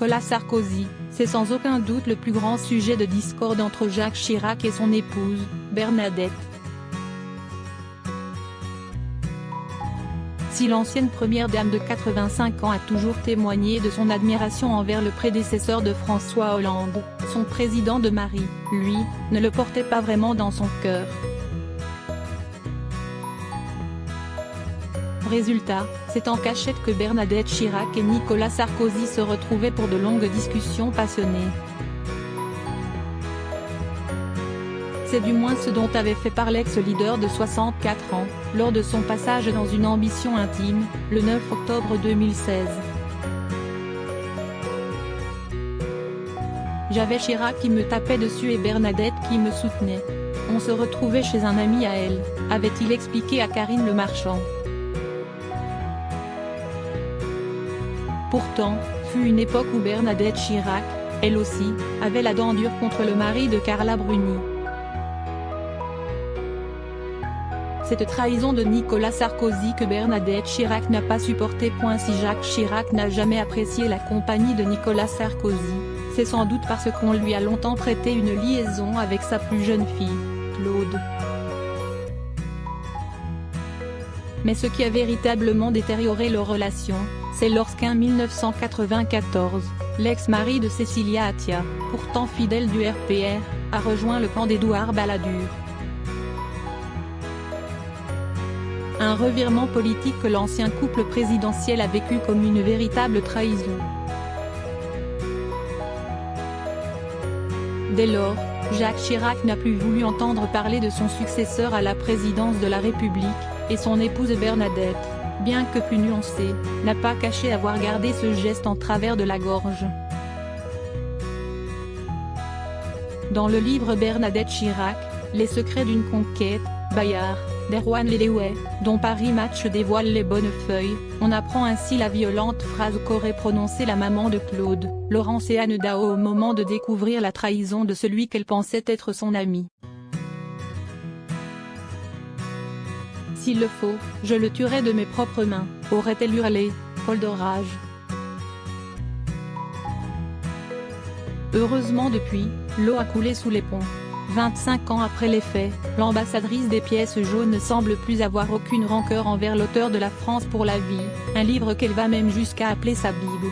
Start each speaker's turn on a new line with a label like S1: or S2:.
S1: Nicolas Sarkozy, c'est sans aucun doute le plus grand sujet de discorde entre Jacques Chirac et son épouse, Bernadette. Si l'ancienne première dame de 85 ans a toujours témoigné de son admiration envers le prédécesseur de François Hollande, son président de mari, lui, ne le portait pas vraiment dans son cœur. Résultat, c'est en cachette que Bernadette Chirac et Nicolas Sarkozy se retrouvaient pour de longues discussions passionnées. C'est du moins ce dont avait fait part l'ex-leader de 64 ans, lors de son passage dans Une ambition intime, le 9 octobre 2016. J'avais Chirac qui me tapait dessus et Bernadette qui me soutenait. On se retrouvait chez un ami à elle, avait-il expliqué à Karine Le Marchand. Pourtant, fut une époque où Bernadette Chirac, elle aussi, avait la dent dure contre le mari de Carla Bruni. Cette trahison de Nicolas Sarkozy que Bernadette Chirac n'a pas supporté. Si Jacques Chirac n'a jamais apprécié la compagnie de Nicolas Sarkozy, c'est sans doute parce qu'on lui a longtemps prêté une liaison avec sa plus jeune fille, Claude. Mais ce qui a véritablement détérioré leur relation, c'est lorsqu'en 1994, l'ex-mari de Cécilia Attia, pourtant fidèle du RPR, a rejoint le camp d'Édouard Balladur. Un revirement politique que l'ancien couple présidentiel a vécu comme une véritable trahison. Dès lors, Jacques Chirac n'a plus voulu entendre parler de son successeur à la présidence de la République, et son épouse Bernadette, bien que plus nuancée, n'a pas caché avoir gardé ce geste en travers de la gorge. Dans le livre Bernadette Chirac, Les secrets d'une conquête, Bayard, d'Erwan Lelewey, dont Paris Match dévoile les bonnes feuilles, on apprend ainsi la violente phrase qu'aurait prononcée la maman de Claude, Laurence et Anne Dao au moment de découvrir la trahison de celui qu'elle pensait être son ami. S'il le faut, je le tuerai de mes propres mains, aurait-elle hurlé, folle de rage. Heureusement depuis, l'eau a coulé sous les ponts. 25 ans après les faits, l'ambassadrice des pièces jaunes ne semble plus avoir aucune rancœur envers l'auteur de La France pour la vie, un livre qu'elle va même jusqu'à appeler sa Bible.